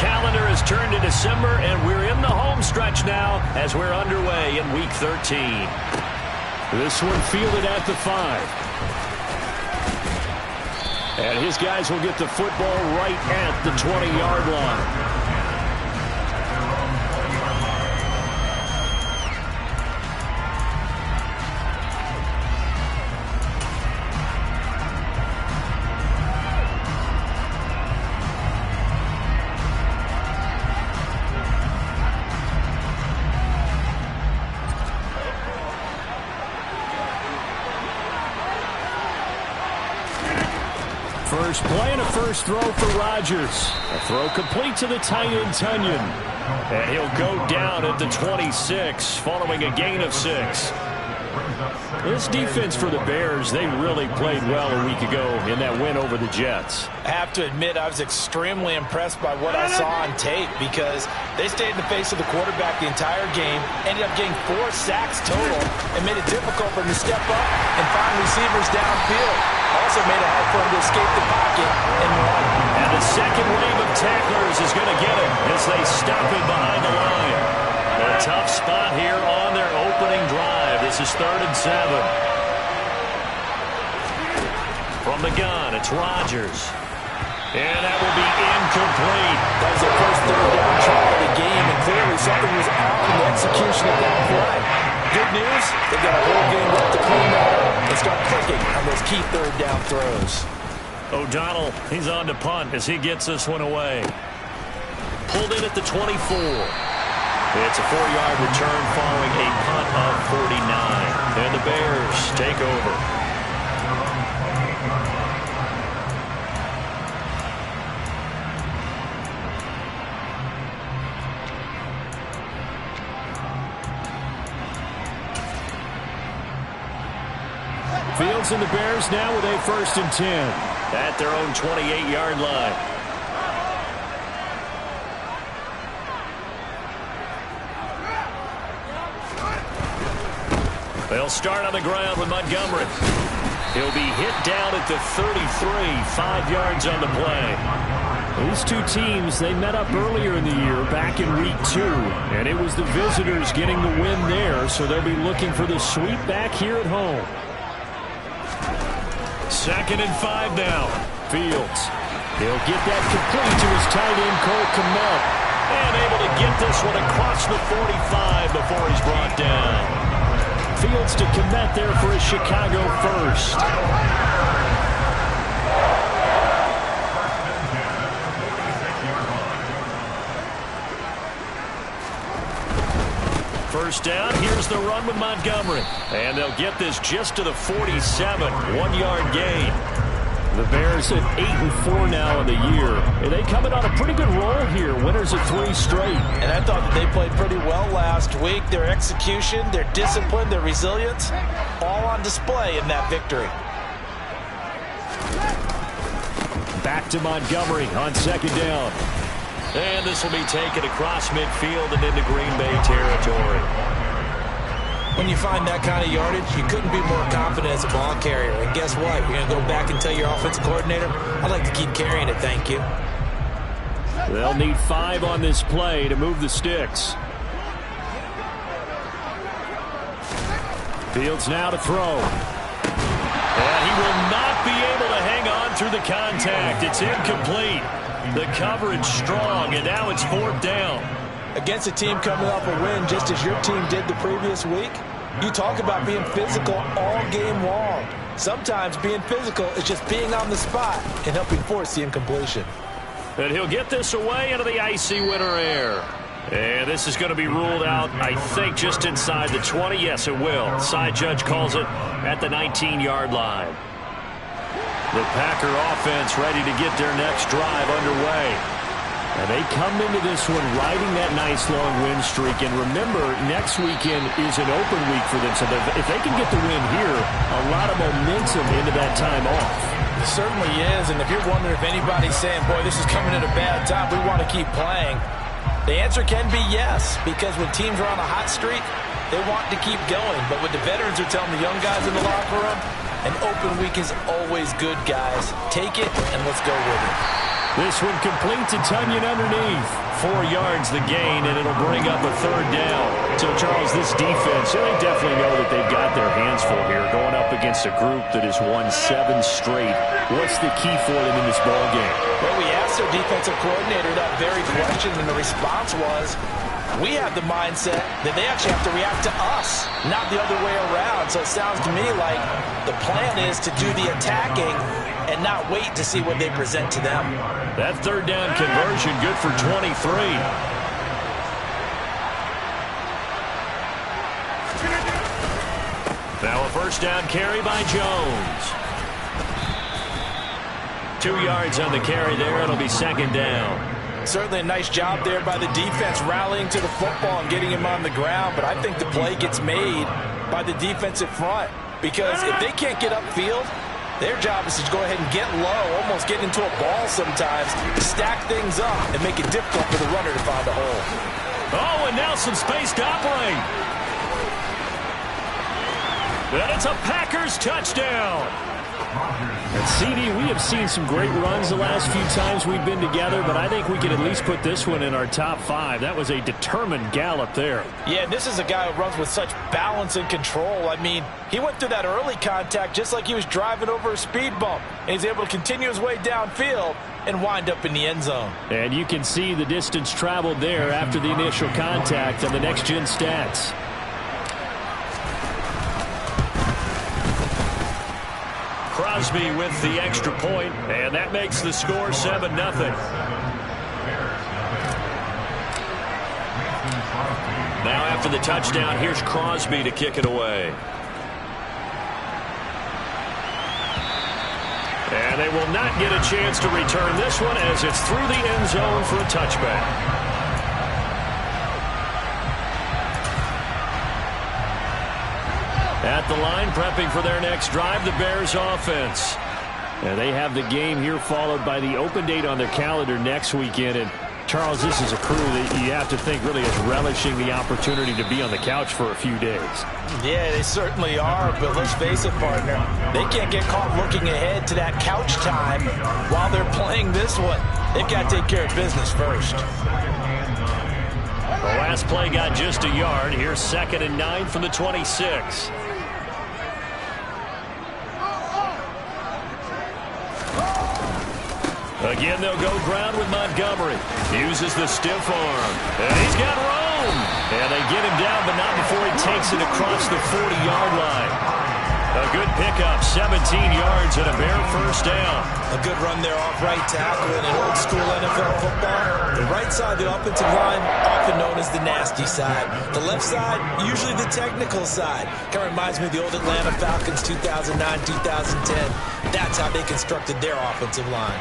calendar has turned to December, and we're in the home stretch now as we're underway in Week 13. This one fielded at the 5. And his guys will get the football right at the 20-yard line. First play and a first throw for Rodgers. A throw complete to the tight end, Tunyon. And he'll go down at the 26 following a gain of 6. This defense for the Bears, they really played well a week ago in that win over the Jets. I have to admit, I was extremely impressed by what I saw on tape because they stayed in the face of the quarterback the entire game, ended up getting 4 sacks total, and made it difficult for him to step up and find receivers downfield. Also made it hard for him to escape the pocket and run. And the second wave of tacklers is going to get him as they stop him behind the line. A tough spot here on their opening drive. This is 3rd and 7. From the gun, it's Rodgers. And that will be incomplete. That was the first third down try of the game, and clearly something was off in the execution of that play. Good news, they've got a whole game left to clean that up and start clicking on those key third down throws. O'Donnell, he's on to punt as he gets this one away. Pulled in at the 24. It's a 4-yard return following a punt of 49. And the Bears take over. Fields and the Bears now with a 1st and 10 at their own 28-yard line. They'll start on the ground with Montgomery. He'll be hit down at the 33, 5 yards on the play. These two teams, they met up earlier in the year back in Week 2, and it was the visitors getting the win there, so they'll be looking for the sweep back here at home. 2nd and 5 now. Fields. He'll get that complete to his tight end, Cole Kmet. And able to get this one across the 45 before he's brought down. Fields to Kmet there for a Chicago first. First down, here's the run with Montgomery. And they'll get this just to the 47, 1-yard gain. The Bears at 8-4 now in the year. And they coming on a pretty good roll here. Winners of 3 straight. And I thought that they played pretty well last week. Their execution, their discipline, their resilience, all on display in that victory. Back to Montgomery on 2nd down. And this will be taken across midfield and into Green Bay territory. When you find that kind of yardage, you couldn't be more confident as a ball carrier. And guess what? You're going to go back and tell your offensive coordinator, I'd like to keep carrying it, thank you. They'll need 5 on this play to move the sticks. Fields now to throw. And he will not be able to hang on through the contact. It's incomplete. The coverage strong, and now it's 4th down. Against a team coming off a win just as your team did the previous week, you talk about being physical all game long. Sometimes being physical is just being on the spot and helping force the incompletion. And he'll get this away into the icy winter air. And this is going to be ruled out, I think, just inside the 20. Yes, it will. Side judge calls it at the 19-yard line. The Packer offense ready to get their next drive underway. And they come into this one riding that nice long win streak. And remember, next weekend is an open week for them. So if they can get the win here, a lot of momentum into that time off. It certainly is. And if you're wondering if anybody's saying, boy, this is coming at a bad time, we want to keep playing, the answer can be yes. Because when teams are on a hot streak, they want to keep going. But what the veterans are telling the young guys in the locker room, an open week is always good, guys. Take it and let's go with it. This one complete to Tunyon underneath. 4 yards the gain, and it'll bring up a 3rd down. So, Charles, this defense, they definitely know that they've got their hands full here, going up against a group that has won 7 straight. What's the key for them in this ball game? Well, we asked their defensive coordinator that very question, and the response was, we have the mindset that they actually have to react to us, not the other way around. So it sounds to me like the plan is to do the attacking and not wait to see what they present to them. That 3rd down conversion good for 23. Now a 1st down carry by Jones. 2 yards on the carry there. It'll be 2nd down. Certainly a nice job there by the defense rallying to the football and getting him on the ground, but I think the play gets made by the defensive front because if they can't get upfield, their job is to go ahead and get low, almost get into a ball sometimes, stack things up, and make it difficult for the runner to find a hole. Oh, and now some space to operate. And it's a Packers touchdown. And CD, we have seen some great runs the last few times we've been together, but I think we could at least put this one in our top 5. That was a determined gallop there. Yeah, this is a guy who runs with such balance and control. I mean, he went through that early contact just like he was driving over a speed bump. And he's able to continue his way downfield and wind up in the end zone. And you can see the distance traveled there after the initial contact on the next-gen stats. Crosby with the extra point, and that makes the score 7-0. Now after the touchdown, here's Crosby to kick it away. And they will not get a chance to return this one as it's through the end zone for a touchback. At the line, prepping for their next drive, the Bears offense. And they have the game here followed by the open date on their calendar next weekend. And, Charles, this is a crew that you have to think really is relishing the opportunity to be on the couch for a few days. Yeah, they certainly are, but let's face it, partner. They can't get caught looking ahead to that couch time while they're playing this one. They've got to take care of business first. The last play got just a yard. Here's 2nd and 9 from the 26. Again, they'll go ground with Montgomery. Uses the stiff arm. And he's got room. And they get him down, but not before he takes it across the 40-yard line. A good pickup, 17 yards and a Bear 1st down. A good run there off right tackle in an old-school NFL football. The right side of the offensive line, often known as the nasty side. The left side, usually the technical side. Kind of reminds me of the old Atlanta Falcons 2009-2010. That's how they constructed their offensive line.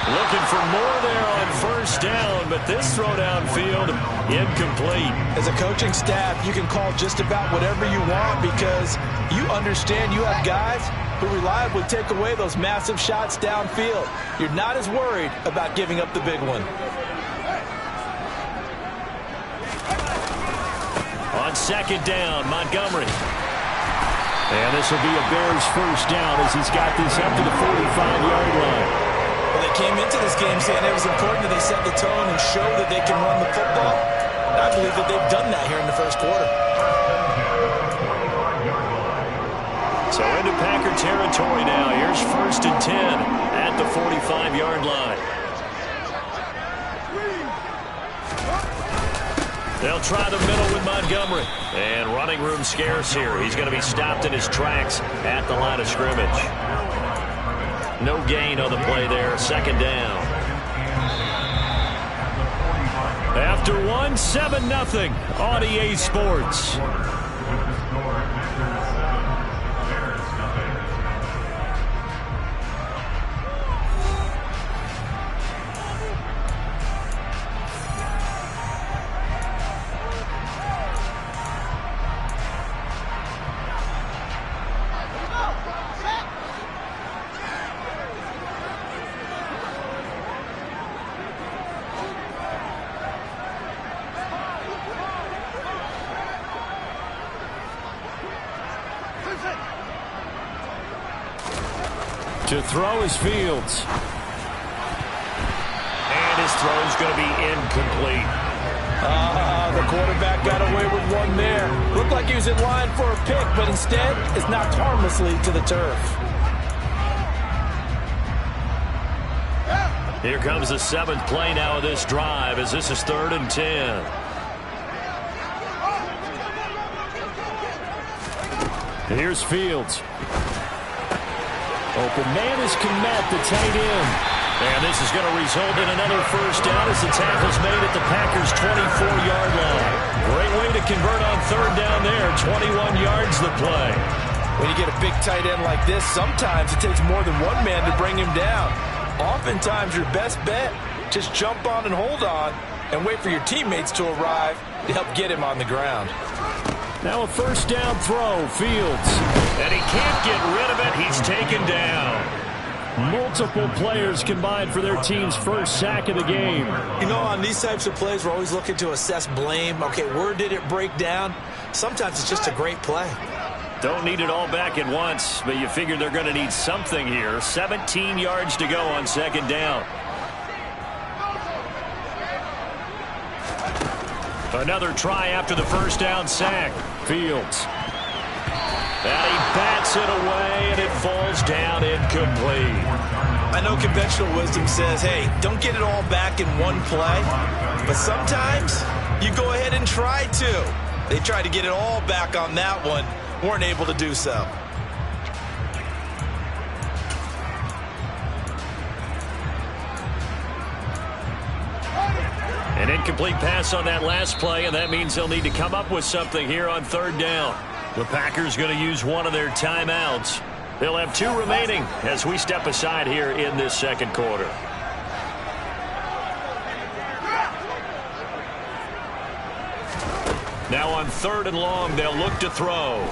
Looking for more there on 1st down, but this throw downfield incomplete. As a coaching staff, you can call just about whatever you want because you understand you have guys who reliably take away those massive shots downfield. You're not as worried about giving up the big one. On 2nd down, Montgomery. And this will be a Bears 1st down as he's got this up to the 45-yard line. Well, they came into this game saying it was important that they set the tone and show that they can run the football. And I believe that they've done that here in the 1st quarter. So into Packer territory now. Here's 1st and 10 at the 45-yard line. They'll try the middle with Montgomery. And running room scarce here. He's going to be stopped in his tracks at the line of scrimmage. No gain on the play there. 2nd down. After 1, 7-0 on EA Sports. To throw is Fields. this throw is going to be incomplete. The quarterback got away with one there. Looked like he was in line for a pick, but instead it's knocked harmlessly to the turf. Here comes the 7th play now of this drive as this is 3rd and 10. Here's Fields. Open man is Kmet, the tight end. And this is going to result in another first down as the tackle's made at the Packers' 24-yard line. Great way to convert on 3rd down there. 21 yards the play. When you get a big tight end like this, sometimes it takes more than one man to bring him down. Oftentimes your best bet, just jump on and hold on and wait for your teammates to arrive to help get him on the ground. Now a first down throw, Fields. And he can't get rid of it. He's taken down. Multiple players combined for their team's first sack of the game. You know, on these types of plays, we're always looking to assess blame. Okay, where did it break down? Sometimes it's just a great play. Don't need it all back at once, but you figure they're going to need something here. 17 yards to go on 2nd down. Another try after the first down sack. Fields. And he bats it away, and it falls down incomplete. I know conventional wisdom says, hey, don't get it all back in one play. But sometimes you go ahead and try to. They tried to get it all back on that one. Weren't able to do so. An incomplete pass on that last play, and that means they'll need to come up with something here on 3rd down. The Packers going to use one of their timeouts. They'll have 2 remaining as we step aside here in this 2nd quarter. Now on 3rd and long, they'll look to throw.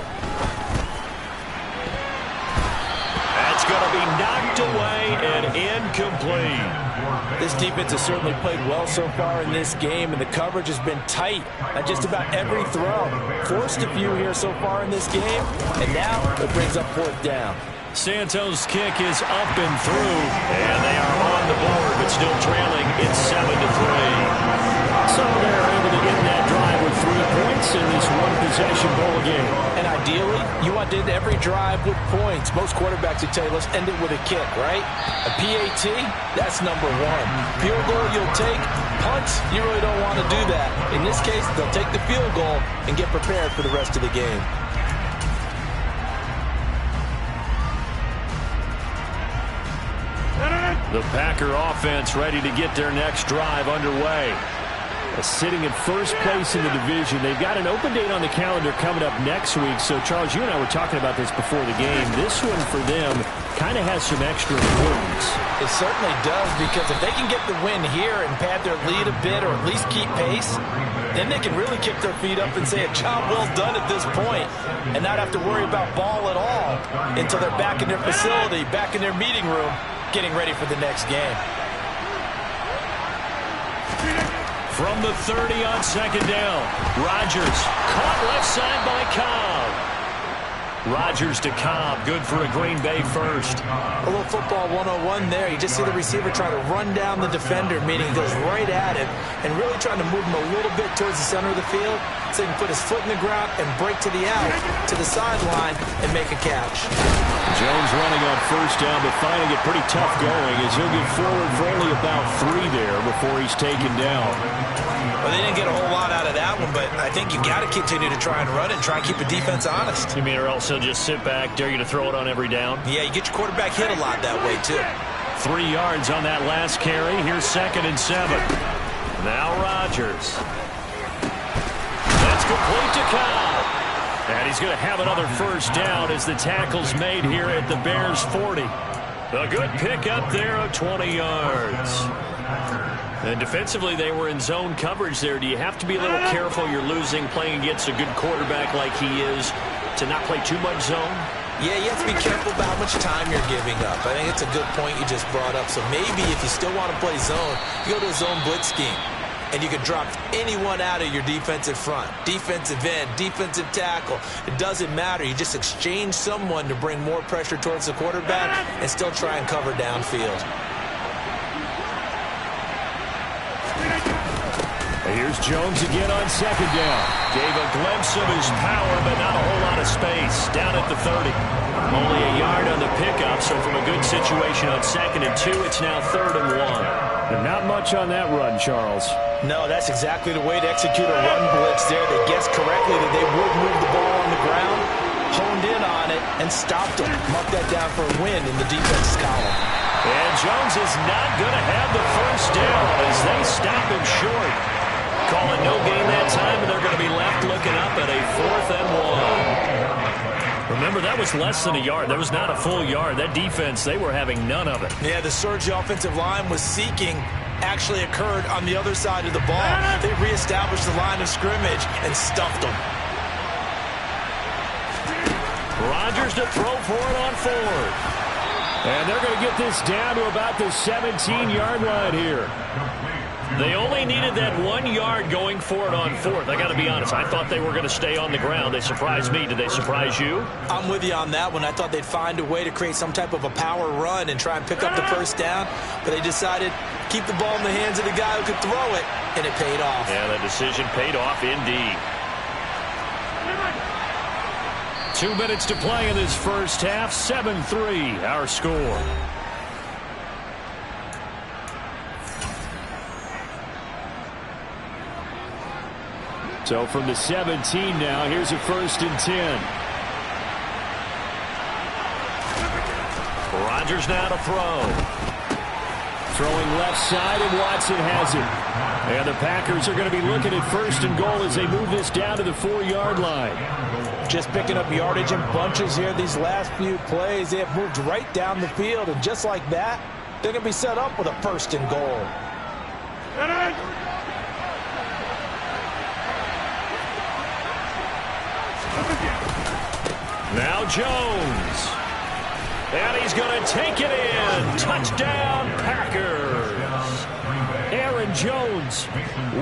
That's going to be knocked away and incomplete. This defense has certainly played well so far in this game, and the coverage has been tight at just about every throw. Forced a few here so far in this game, and now it brings up 4th down. Santos' kick is up and through, and they are on the board, but still trailing. It's 7-3. So they're able to get that drive with 3 points in this one-possession ball game. And ideally, you want to end every drive with points. Most quarterbacks would tell you, let's end it with a kick, right? A PAT, that's number 1. Field goal you'll take. Punts, you really don't want to do that. In this case, they'll take the field goal and get prepared for the rest of the game. The Packer offense ready to get their next drive underway. Sitting in first place in the division. They've got an open date on the calendar coming up next week. So, Charles, you and I were talking about this before the game. This one for them kind of has some extra importance. It certainly does, because if they can get the win here and pad their lead a bit or at least keep pace, then they can really kick their feet up and say a job well done at this point and not have to worry about ball at all until they're back in their facility, back in their meeting room, getting ready for the next game. From the 30 on 2nd down, Rodgers caught left side by Cobb. Rodgers to Cobb, good for a Green Bay first. A little football 101 there. You just see the receiver try to run down the defender, meaning he goes right at him and really trying to move him a little bit towards the center of the field so he can put his foot in the ground and break to the out, to the sideline, and make a catch. Jones running on first down, but finding it pretty tough going as he'll get forward for only about 3 there before he's taken down. Well, they didn't get a whole lot out of that one, but I think you got to continue to try and run and try and keep the defense honest. You mean or else he'll just sit back, dare you to throw it on every down? Yeah, you get your quarterback hit a lot that way, too. 3 yards on that last carry. Here's 2nd and 7. Now Rodgers. That's complete to Cobb. And he's going to have another first down as the tackle's made here at the Bears' 40. A good pick up there of 20 yards. And defensively, they were in zone coverage there. Do you have to be a little careful? You're losing, playing against a good quarterback like he is, to not play too much zone? Yeah, you have to be careful about how much time you're giving up. I think it's a good point you just brought up. So maybe if you still want to play zone, you go to a zone blitz scheme. And you can drop anyone out of your defensive front. Defensive end, defensive tackle. It doesn't matter. You just exchange someone to bring more pressure towards the quarterback and still try and cover downfield. Here's Jones again on second down. Gave a glimpse of his power, but not a whole lot of space. Down at the 30. Only a yard on the pickup, so from a good situation on 2nd and 2, it's now 3rd and 1. And not much on that run, Charles. No, that's exactly the way to execute a run blitz there. They guessed correctly that they would move the ball on the ground, honed in on it, and stopped it. Mark that down for a win in the defense column. And Jones is not going to have the first down as they stop him short. Calling no gain that time, and they're going to be left looking up at a 4th and 1. Remember, that was less than a yard. That was not a full yard. That defense, they were having none of it. Yeah, the surge the offensive line was seeking actually occurred on the other side of the ball. They reestablished the line of scrimmage and stuffed them. Rodgers to throw for it on 4th. And they're going to get this down to about the 17-yard line here. They only needed that 1 yard going for it on 4th. I got to be honest. I thought they were going to stay on the ground. They surprised me. Did they surprise you? I'm with you on that one. I thought they'd find a way to create some type of a power run and try and pick up the first down. But they decided keep the ball in the hands of the guy who could throw it, and it paid off. Yeah, the decision paid off indeed. 2 minutes to play in this first half. 7-3, our score. So from the 17 now, here's a 1st and 10. Rodgers now to throw. Throwing left side, and Watson has it. And the Packers are going to be looking at 1st and goal as they move this down to the 4-yard line. Just picking up yardage in bunches here these last few plays. They have moved right down the field, and just like that, they're going to be set up with a 1st and goal. Now Jones. And he's going to take it in. Touchdown, Packers. Aaron Jones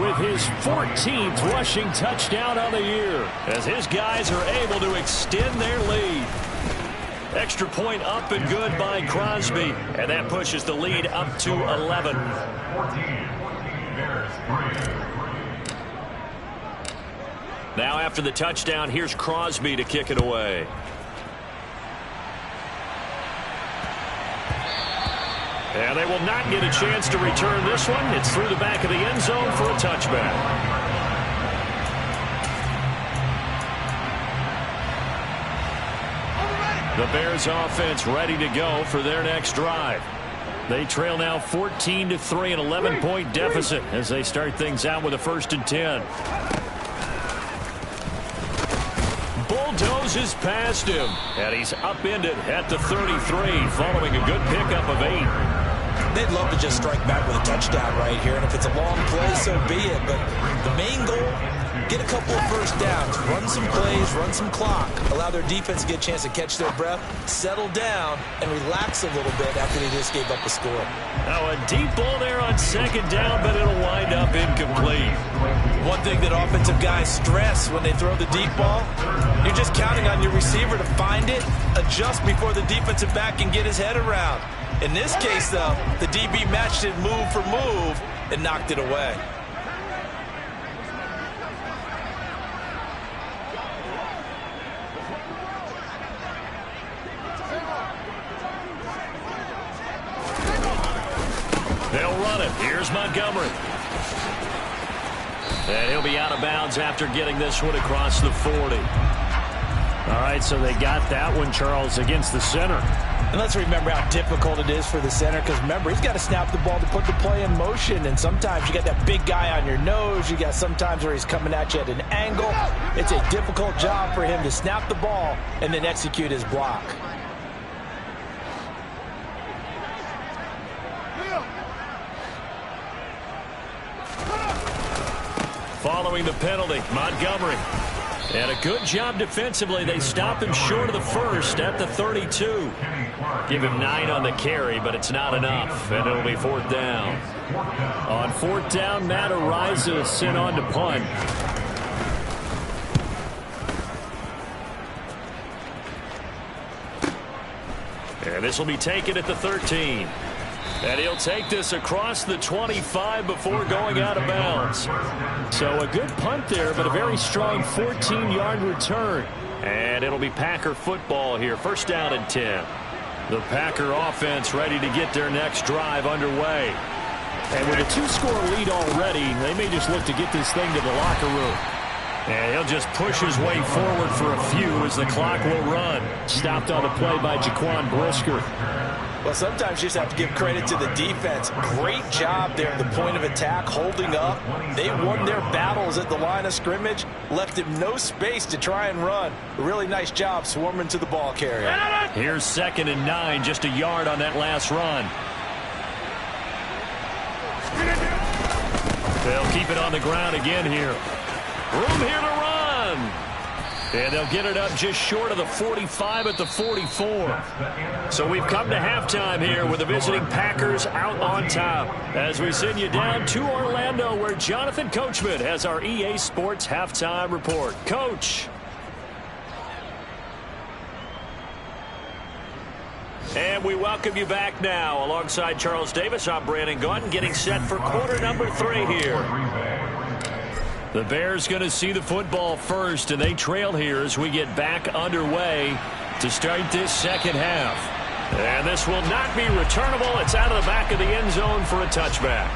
with his 14th rushing touchdown on the year, as his guys are able to extend their lead. Extra point up and good by Crosby. And that pushes the lead up to 11. Now after the touchdown, here's Crosby to kick it away. And they will not get a chance to return this one. It's through the back of the end zone for a touchback. The Bears offense ready to go for their next drive. They trail now 14-3, an 11-point deficit as they start things out with a 1st and 10. Bulldozes past him, and he's upended at the 33 following a good pickup of 8. They'd love to just strike back with a touchdown right here, and if it's a long play, so be it. But the main goal, get a couple of 1st downs, run some plays, run some clock, allow their defense to get a chance to catch their breath, settle down, and relax a little bit after they just gave up a score. Now a deep ball there on 2nd down, but it'll wind up incomplete. One thing that offensive guys stress when they throw the deep ball, you're just counting on your receiver to find it, adjust before the defensive back can get his head around. In this case, though, the DB matched it move for move and knocked it away. They'll run it. Here's Montgomery. And he'll be out of bounds after getting this one across the 40. All right, so they got that one, Charles, against the center. And let's remember how difficult it is for the center, because remember, he's got to snap the ball to put the play in motion, and sometimes you got that big guy on your nose. You got sometimes where he's coming at you at an angle. It's a difficult job for him to snap the ball and then execute his block. Following the penalty, Montgomery. And a good job defensively. They stop him short of the 1st at the 32. Give him 9 on the carry, but it's not enough, and it'll be 4th down. On 4th down, Matt Araiza is sent on to punt. And this will be taken at the 13. And he'll take this across the 25 before going out of bounds. So a good punt there, but a very strong 14-yard return. And it'll be Packer football here. First down and 10. The Packer offense ready to get their next drive underway. And with a 2-score lead already, they may just look to get this thing to the locker room. And he'll just push his way forward for a few as the clock will run. Stopped on the play by Jaquan Brisker. Well, sometimes you just have to give credit to the defense. Great job there at the point of attack, holding up. They won their battles at the line of scrimmage, left him no space to try and run. A really nice job swarming to the ball carrier. Here's 2nd and 9, just a yard on that last run. They'll keep it on the ground again here. Room here to run. And they'll get it up just short of the 45 at the 44. So we've come to halftime here with the visiting Packers out on top. As we send you down to Orlando, where Jonathan Coachman has our EA Sports halftime report. Coach. And we welcome you back now. Alongside Charles Davis, I'm Brandon Gaudin, getting set for quarter number 3 here. The Bears going to see the football first, and they trail here as we get back underway to start this second half. And this will not be returnable. It's out of the back of the end zone for a touchback.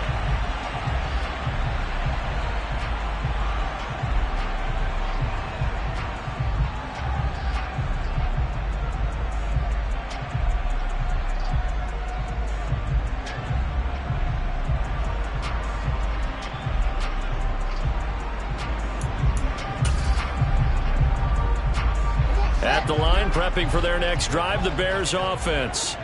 At the line, prepping for their next drive, the Bears offense.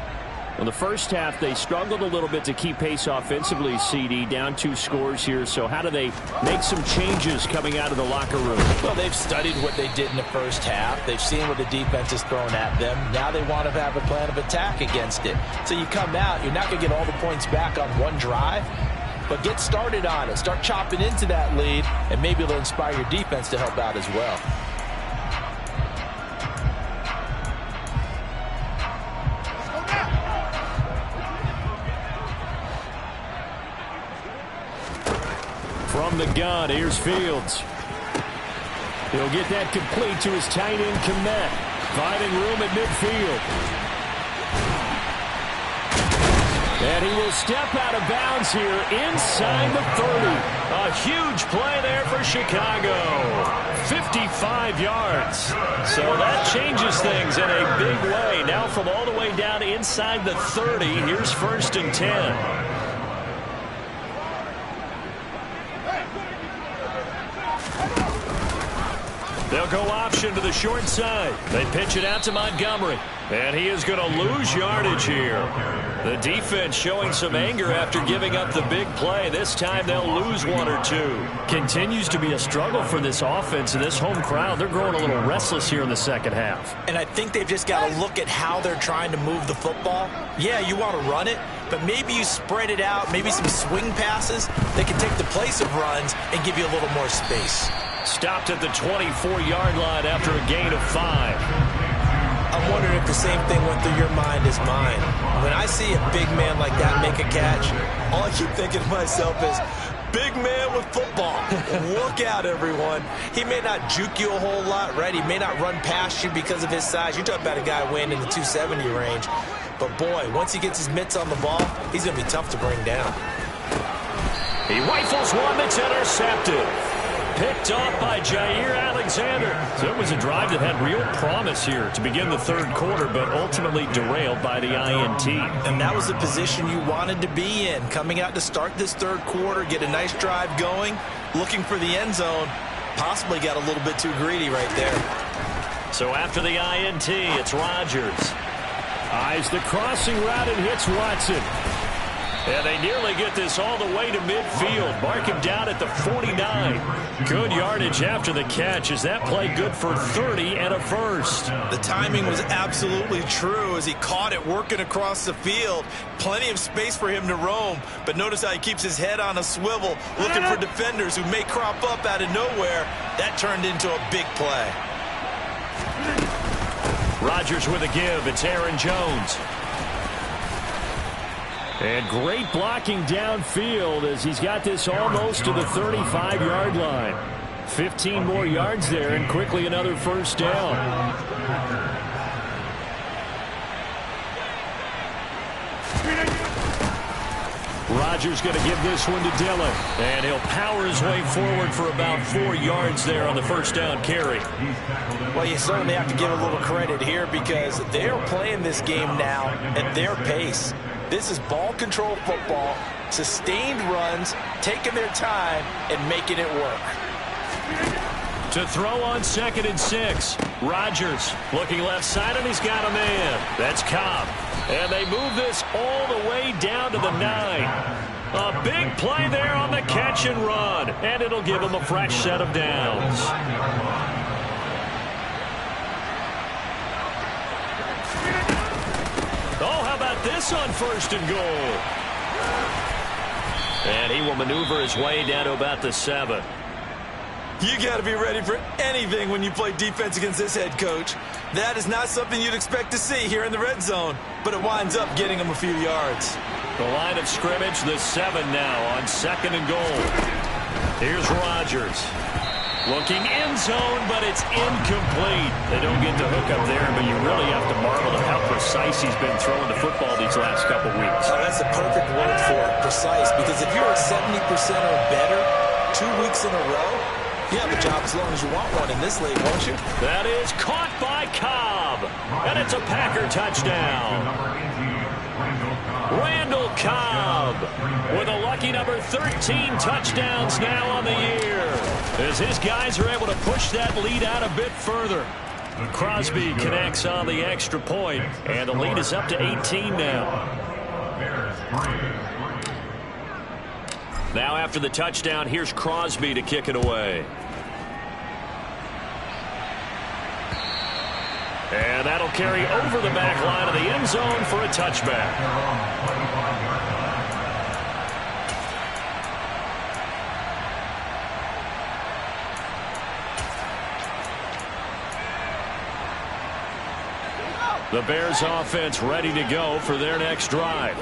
Well, the first half, they struggled a little bit to keep pace offensively, CD, down 2 scores here. So how do they make some changes coming out of the locker room? Well, they've studied what they did in the first half. They've seen what the defense has thrown at them. Now they want to have a plan of attack against it. So you come out, you're not going to get all the points back on one drive, but get started on it. Start chopping into that lead, and maybe it'll inspire your defense to help out as well. From the gun, here's Fields. He'll get that complete to his tight end, Kmet. Finding room at midfield. And he will step out of bounds here inside the 30. A huge play there for Chicago. 55 yards. So that changes things in a big way. Now from all the way down inside the 30, here's 1st and 10. They'll go option to the short side. They pitch it out to Montgomery. And he is going to lose yardage here. The defense showing some anger after giving up the big play. This time they'll lose 1 or 2. Continues to be a struggle for this offense and this home crowd. They're growing a little restless here in the second half. And I think they've just got to look at how they're trying to move the football. Yeah, you want to run it, but maybe you spread it out, maybe some swing passes that can take the place of runs and give you a little more space. Stopped at the 24-yard line after a gain of 5. I'm wondering if the same thing went through your mind as mine. When I see a big man like that make a catch, all I keep thinking to myself is, big man with football. Look out, everyone. He may not juke you a whole lot, right? He may not run past you because of his size. You talk about a guy weighing in the 270 range. But, boy, once he gets his mitts on the ball, he's going to be tough to bring down. He rifles one that's intercepted. Picked off by Jair Alexander. So it was a drive that had real promise here to begin the third quarter, but ultimately derailed by the INT. And that was the position you wanted to be in. Coming out to start this third quarter, get a nice drive going, looking for the end zone. Possibly got a little bit too greedy right there. So after the INT, it's Rodgers. Eyes the crossing route and hits Watson. And they nearly get this all the way to midfield. Mark him down at the 49. Good yardage after the catch. Is that play good for 30 and a first? The timing was absolutely true as he caught it working across the field. Plenty of space for him to roam. But notice how he keeps his head on a swivel, looking for defenders who may crop up out of nowhere. That turned into a big play. Rodgers with a give. It's Aaron Jones. And great blocking downfield as he's got this almost to the 35-yard line. 15 more yards there and quickly another first down. Rodgers going to give this one to Dillon. And he'll power his way forward for about 4 yards there on the first down carry. Well, you certainly have to give a little credit here because they're playing this game now at their pace. This is ball control football, sustained runs, taking their time and making it work. To throw on 2nd and 6. Rodgers looking left side, and he's got a man. That's Cobb. And they move this all the way down to the 9. A big play there on the catch and run. And it'll give them a fresh set of downs. Oh, how about this on 1st and goal? And he will maneuver his way down to about the 7. You got to be ready for anything when you play defense against this head coach. That is not something you'd expect to see here in the red zone, but it winds up getting him a few yards. The line of scrimmage, the 7 now on 2nd and goal. Here's Rodgers. Looking end zone, but it's incomplete. They don't get the hook up there, but you really have to marvel at how precise he's been throwing the football these last couple weeks. Oh, that's the perfect word for it, precise, because if you're at 70% or better 2 weeks in a row, you have a job as long as you want one in this league, won't you? That is caught by Cobb. And it's a Packer touchdown. Randall Cobb with a lucky number 13 touchdowns now on the year. As his guys are able to push that lead out a bit further. Crosby connects on the extra point, and the lead is up to 18 now. Now after the touchdown, here's Crosby to kick it away. And that'll carry over the back line of the end zone for a touchback. The Bears offense ready to go for their next drive.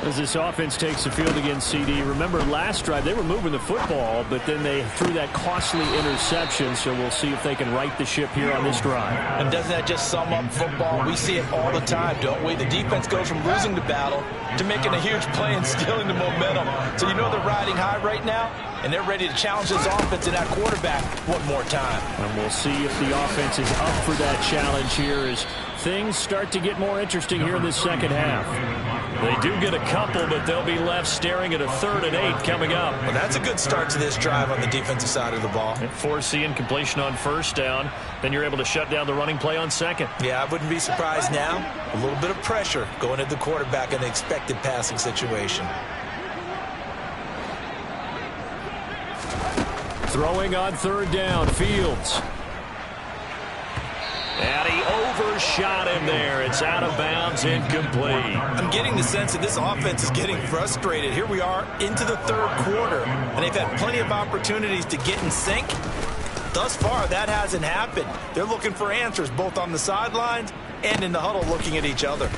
As this offense takes the field against CD, remember last drive they were moving the football, but then they threw that costly interception, so we'll see if they can right the ship here on this drive. And doesn't that just sum up football? We see it all the time, don't we? The defense goes from losing the battle to making a huge play and stealing the momentum. So you know they're riding high right now, and they're ready to challenge this offense and that quarterback one more time. And we'll see if the offense is up for that challenge here as things start to get more interesting here in this second half. They do get a couple, but they'll be left staring at a 3rd and 8 coming up. Well, that's a good start to this drive on the defensive side of the ball. And force the incompletion on 1st down. Then you're able to shut down the running play on 2nd. Yeah, I wouldn't be surprised now. A little bit of pressure going at the quarterback in the expected passing situation. Throwing on 3rd down, Fields. And he overshot him there. It's out of bounds, incomplete. I'm getting the sense that this offense is getting frustrated. Here we are into the 3rd quarter, and they've had plenty of opportunities to get in sync. Thus far, that hasn't happened. They're looking for answers both on the sidelines and in the huddle looking at each other.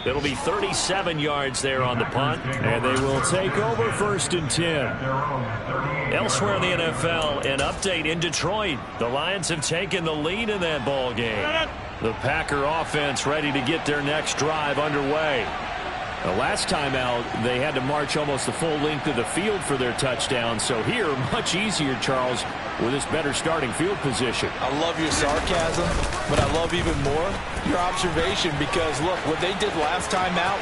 It'll be 37 yards there on the punt. And they will take over 1st and 10. Elsewhere in the NFL, an update in Detroit. The Lions have taken the lead in that ball game. The Packer offense ready to get their next drive underway. The last time out, they had to march almost the full length of the field for their touchdown. So here, much easier, Charles, with this better starting field position. I love your sarcasm, but I love even more your observation because, look, what they did last time out,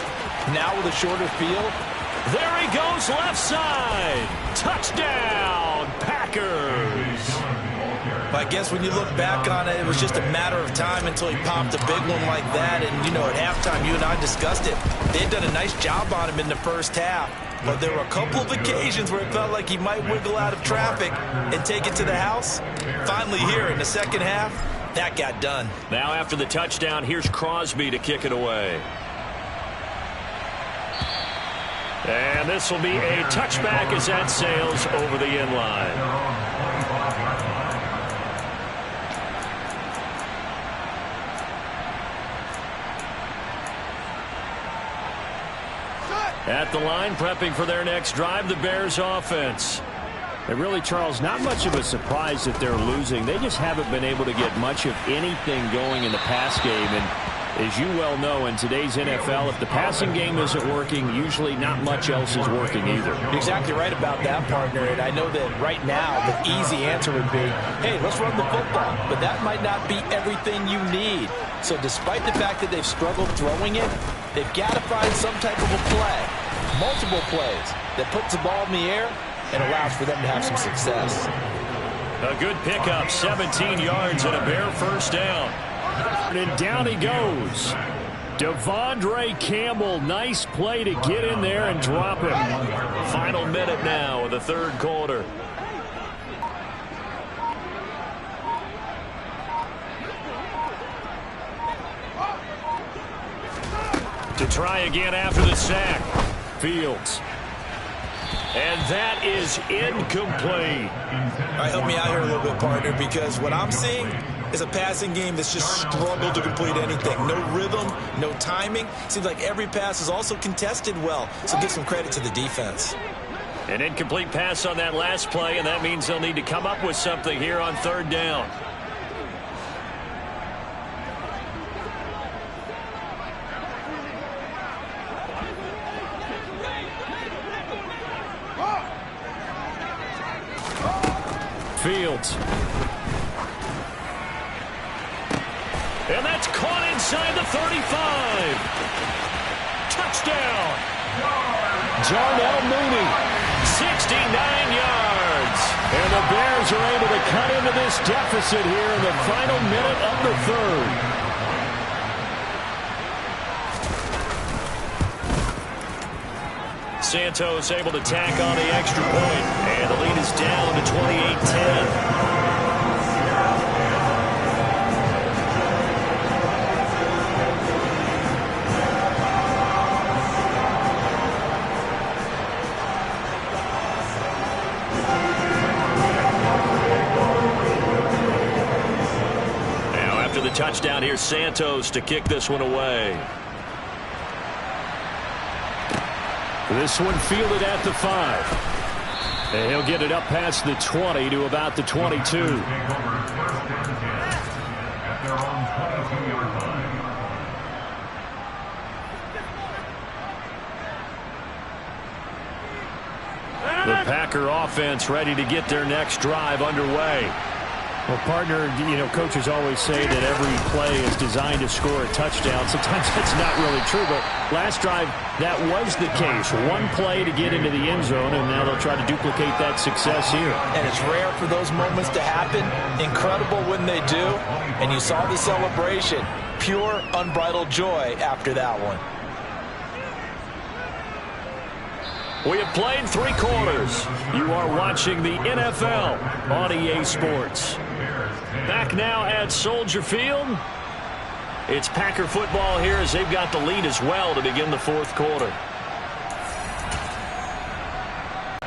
now with a shorter field. There he goes left side. Touchdown, Packers. I guess when you look back on it, it was just a matter of time until he popped a big one like that. And, you know, at halftime, you and I discussed it. They had done a nice job on him in the first half. But there were a couple of occasions where it felt like he might wiggle out of traffic and take it to the house. Finally here in the second half, that got done. Now after the touchdown, here's Crosby to kick it away. And this will be a touchback as that sails over the end line. At the line, prepping for their next drive, the Bears offense. And really, Charles, not much of a surprise that they're losing. They just haven't been able to get much of anything going in the pass game. And as you well know, in today's NFL, if the passing game isn't working, usually not much else is working either. You're exactly right about that, partner. And I know that right now the easy answer would be, hey, let's run the football. But that might not be everything you need. So despite the fact that they've struggled throwing it, they've got to find some type of a play, multiple plays, that puts the ball in the air and allows for them to have some success. A good pickup, 17 yards and a Bear first down. And down he goes. Devondre Campbell, nice play to get in there and drop him. Final minute now of the third quarter. To try again after the sack. Fields. And that is incomplete. All right, help me out here a little bit, partner, because what I'm seeing is a passing game that's just struggled to complete anything. No rhythm, no timing. Seems like every pass is also contested well, so give some credit to the defense. An incomplete pass on that last play, and that means they'll need to come up with something here on third down. Fields. And that's caught inside the 35. Touchdown. Darnell Mooney. 69 yards. And the Bears are able to cut into this deficit here in the final minute of the third. Santos able to tack on the extra point. And the lead is down to 28-10. Touchdown here, Santos to kick this one away. This one fielded at the 5. And he'll get it up past the 20 to about the 22. The Packer offense ready to get their next drive underway. Well, partner, you know, coaches always say that every play is designed to score a touchdown. Sometimes that's not really true, but last drive, that was the case. One play to get into the end zone, and now they'll try to duplicate that success here. And it's rare for those moments to happen. Incredible when they do. And you saw the celebration. Pure, unbridled joy after that one. We have played 3 quarters. You are watching the NFL on EA Sports. Back now at Soldier Field. It's Packer football here as they've got the lead as well to begin the fourth quarter.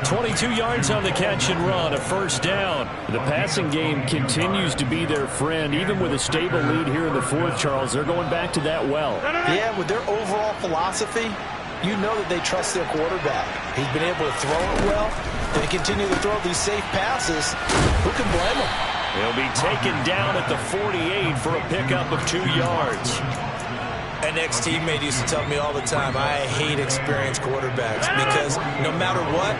22 yards on the catch and run, a first down. The passing game continues to be their friend. Even with a stable lead here in the fourth, Charles, they're going back to that well. Yeah, with their overall philosophy, you know that they trust their quarterback. He's been able to throw it well. They continue to throw these safe passes. Who can blame them? He'll be taken down at the 48 for a pickup of 2 yards. An ex-teammate used to tell me all the time, I hate experienced quarterbacks because no matter what,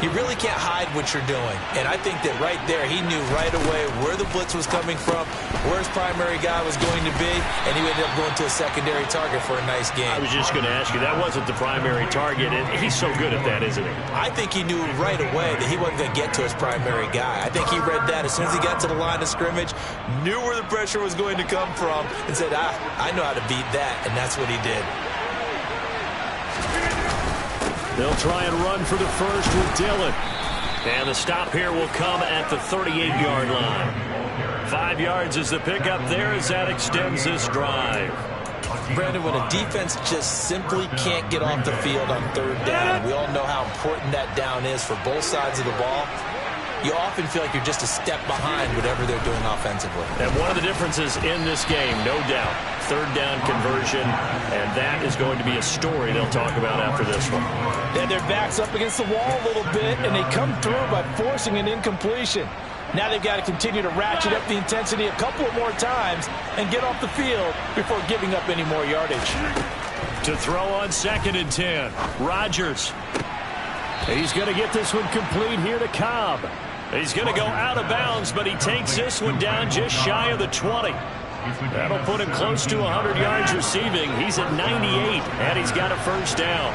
you really can't hide what you're doing. And I think that right there, he knew right away where the blitz was coming from, where his primary guy was going to be, and he ended up going to a secondary target for a nice game. I was just going to ask you, that wasn't the primary target, and he's so good at that, isn't he? I think he knew right away that he wasn't going to get to his primary guy. I think he read that as soon as he got to the line of scrimmage, knew where the pressure was going to come from, and said, I know how to beat that, and that's what he did. They'll try and run for the first with Dillon. And the stop here will come at the 38-yard line. 5 yards is the pickup there as that extends this drive. Brandon, when a defense just simply can't get off the field on third down, we all know how important that down is for both sides of the ball. you often feel like you're just a step behind whatever they're doing offensively. And one of the differences in this game, no doubt, third down conversion, and that is going to be a story they'll talk about after this one. Yeah, their back's up against the wall a little bit, and they come through by forcing an incompletion. Now they've got to continue to ratchet up the intensity a couple of more times and get off the field before giving up any more yardage. To throw on 2nd and 10, Rodgers. He's going to get this one complete here to Cobb. He's going to go out of bounds, but he takes this one down just shy of the 20. That'll put him close to 100 yards receiving. He's at 98, and he's got a first down.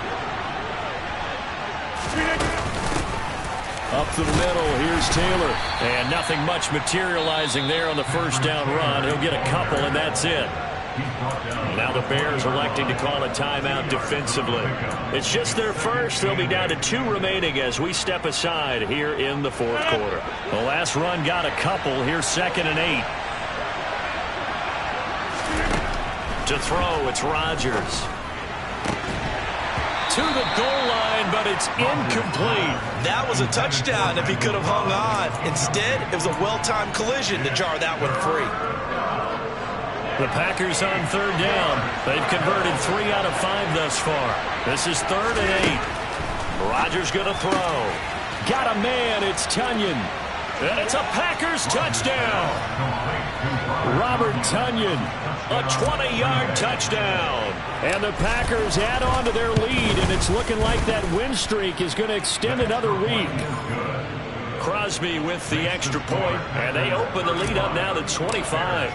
Up the middle, here's Taylor. And nothing much materializing there on the first down run. He'll get a couple, and that's it. Now the Bears electing to call a timeout defensively. It's just their first. They'll be down to 2 remaining as we step aside here in the 4th quarter. The last run got a couple. Here's 2nd and 8. To throw, it's Rodgers. To the goal line, but it's incomplete. That was a touchdown if he could have hung on. Instead, it was a well-timed collision to jar that one free. The Packers on 3rd down. They've converted 3 out of 5 thus far. This is 3rd and 8. Rodgers going to throw. Got a man. It's Tonyan. And it's a Packers touchdown. Robert Tonyan, a 20-yard touchdown. And the Packers add on to their lead, and it's looking like that win streak is going to extend another week. Crosby with the extra point, and they open the lead up now to 25.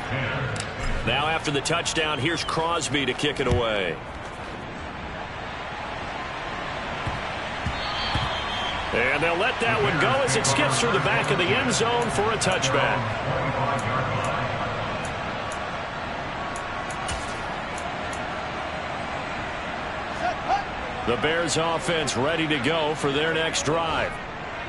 Now after the touchdown, here's Crosby to kick it away. And they'll let that one go as it skips through the back of the end zone for a touchback. The Bears offense ready to go for their next drive.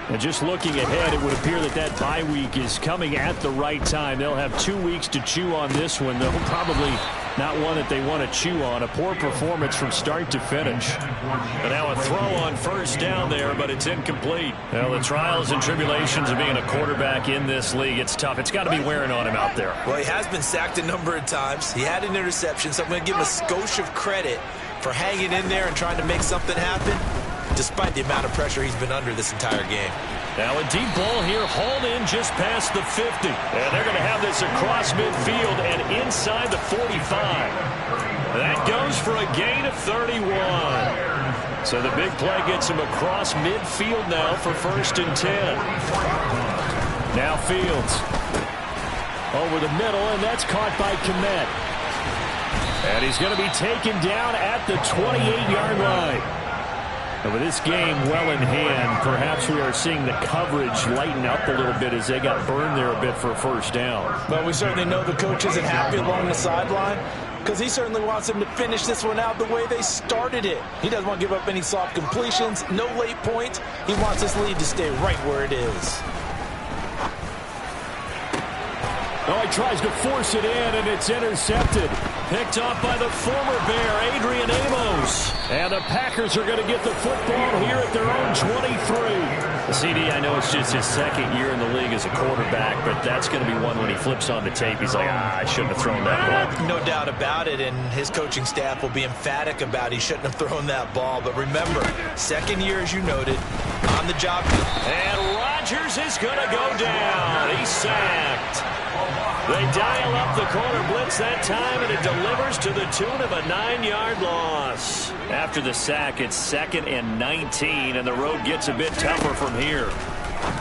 And just looking ahead, it would appear that that bye week is coming at the right time. They'll have 2 weeks to chew on this one. They'll probably not one that they want to chew on. A poor performance from start to finish. And now a throw on first down there, but it's incomplete. Well, the trials and tribulations of being a quarterback in this league, it's tough. It's got to be wearing on him out there. Well, he has been sacked a number of times. He had an interception, so I'm going to give him a skosh of credit for hanging in there and trying to make something happen, despite the amount of pressure he's been under this entire game. Now a deep ball here, hauled in just past the 50. And they're going to have this across midfield and inside the 45. That goes for a gain of 31. So the big play gets him across midfield now for 1st and 10. Now Fields. Over the middle, and that's caught by Kmet. And he's going to be taken down at the 28-yard line. And with this game well in hand, perhaps we are seeing the coverage lighten up a little bit as they got burned there a bit for a first down. Well, we certainly know the coach isn't happy along the sideline because he certainly wants them to finish this one out the way they started it. He doesn't want to give up any soft completions, no late points. He wants this lead to stay right where it is. Oh, he tries to force it in, and it's intercepted. Picked off by the former Bear, Adrian Amos. And the Packers are going to get the football here at their own 23. CD, I know it's just his 2nd year in the league as a quarterback, but that's going to be one when he flips on the tape. He's like, I shouldn't have thrown that ball. No doubt about it, and his coaching staff will be emphatic about he shouldn't have thrown that ball. But remember, 2nd year, as you noted, on the job. And Rodgers is going to go down. He's sacked. They dial up the corner blitz that time, and it delivers to the tune of a 9-yard loss. After the sack, it's 2nd and 19, and the road gets a bit tougher from here.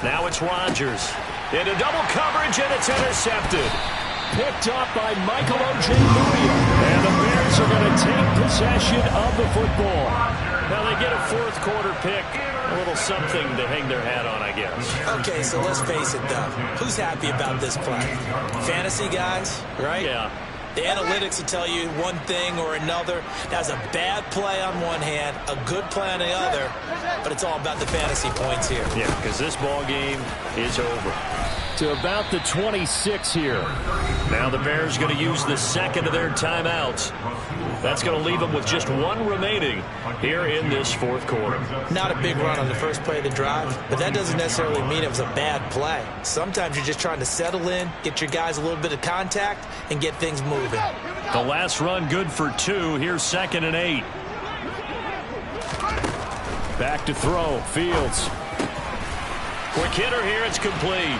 Now it's Rodgers. Into double coverage, and it's intercepted. Picked off by Michael Ojemudia. And the Bears are going to take possession of the football. Now they get a 4th quarter pick. A little something to hang their hat on, I guess. Okay, so let's face it, though. Who's happy about this play? Fantasy guys, right? Yeah. The analytics will tell you one thing or another. That's a bad play on one hand, a good play on the other, but it's all about the fantasy points here. Yeah, because this ball game is over. to about the 26 here. Now the Bears going to use the second of their timeouts. That's going to leave them with just one remaining here in this fourth quarter. Not a big run on the first play of the drive, but that doesn't necessarily mean it was a bad play. Sometimes you're just trying to settle in, get your guys a little bit of contact, and get things moving. The last run good for 2. Here's 2nd and 8. Back to throw. Fields. Quick hitter here. It's complete.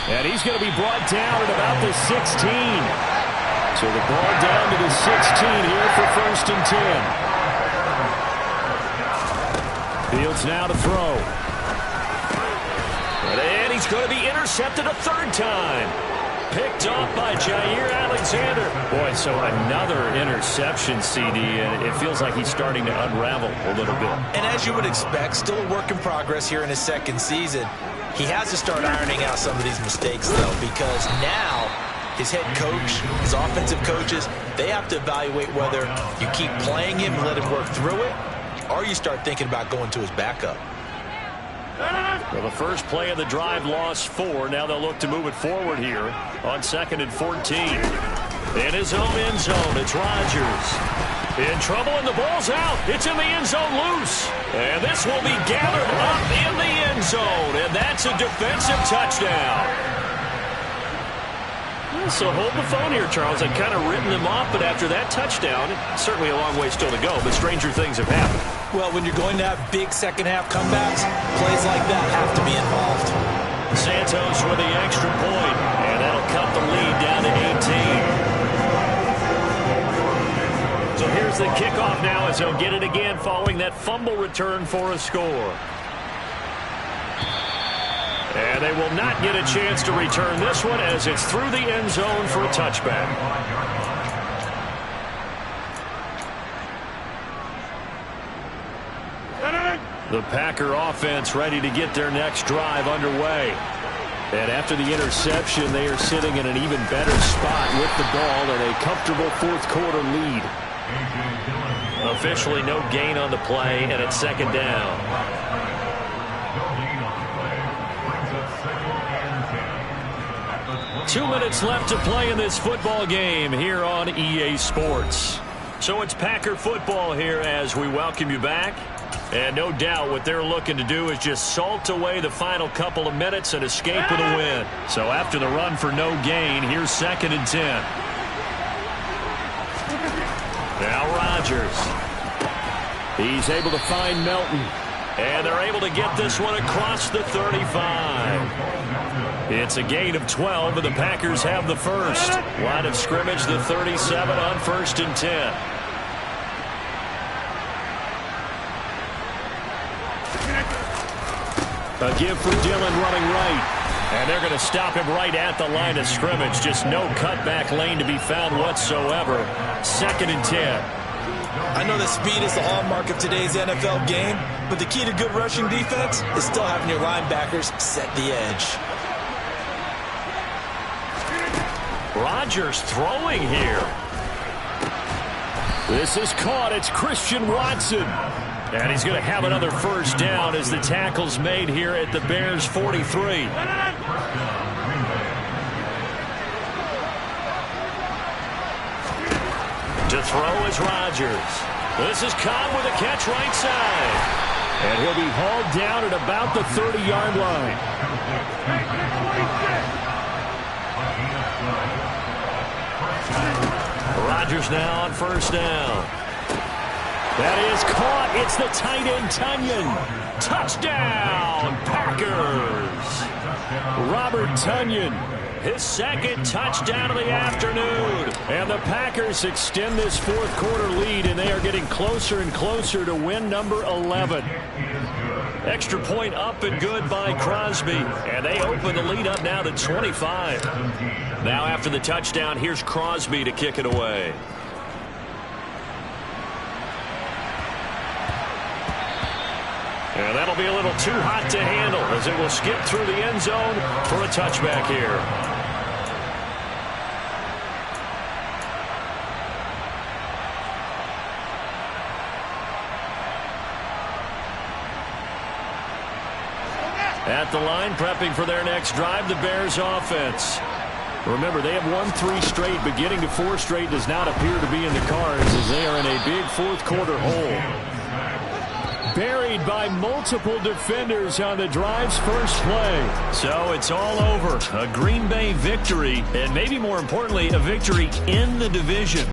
And he's going to be brought down at about the 16. So the ball down to the 16 here for 1st and 10. Fields now to throw. And he's going to be intercepted a 3rd time. Picked off by Jair Alexander. Boy, so another interception, CD, and it feels like he's starting to unravel a little bit. And as you would expect, still a work in progress here in his 2nd season. He has to start ironing out some of these mistakes, though, because now his head coach, his offensive coaches, they have to evaluate whether you keep playing him and let him work through it, or you start thinking about going to his backup. Well, the first play of the drive lost 4. Now they'll look to move it forward here on 2nd and 14. In his own end zone, it's Rodgers. In trouble, and the ball's out. It's in the end zone loose. And this will be gathered up in the end zone. And that's a defensive touchdown. So hold the phone here, Charles. I've kind of written them off, but after that touchdown, certainly a long way still to go, but stranger things have happened. Well, when you're going to have big second-half comebacks, plays like that have to be involved. Santos with the extra point, and that'll cut the lead down to 18. So here's the kickoff now as they'll get it again following that fumble return for a score. And they will not get a chance to return this one as it's through the end zone for a touchback. The Packer offense ready to get their next drive underway. And after the interception, they are sitting in an even better spot with the ball and a comfortable fourth quarter lead. Officially no gain on the play, and it's 2nd down. Two minutes left to play in this football game here on EA Sports. So it's Packer football here as we welcome you back. And no doubt what they're looking to do is just salt away the final couple of minutes and escape with a win. So after the run for no gain, here's 2nd and 10. Now Rodgers. He's able to find Melton. And they're able to get this one across the 35. It's a gain of 12, and the Packers have the first. Line of scrimmage, the 37 on 1st and 10. A give for Dillon running right. And they're going to stop him right at the line of scrimmage. Just no cutback lane to be found whatsoever. 2nd and 10. I know that speed is the hallmark of today's NFL game, but the key to good rushing defense is still having your linebackers set the edge. Rodgers throwing here. This is caught. It's Christian Watson. And he's going to have another first down as the tackle's made here at the Bears' 43. To throw is Rodgers. This is Cobb with a catch right side. And he'll be hauled down at about the 30-yard line. Rodgers now on first down. That is caught. It's the tight end, Tonyan. Touchdown, Packers. Robert Tonyan. His 2nd touchdown of the afternoon. And the Packers extend this fourth quarter lead, and they are getting closer and closer to win number 11. Extra point up and good by Crosby. And they open the lead up now to 25. Now after the touchdown, here's Crosby to kick it away. And that'll be a little too hot to handle as it will skip through the end zone for a touchback here. At the line, prepping for their next drive, the Bears offense. Remember, they have won 3 straight, but getting to 4 straight does not appear to be in the cards as they are in a big fourth-quarter hole. Buried by multiple defenders on the drive's first play. So it's all over. A Green Bay victory, and maybe more importantly, a victory in the division.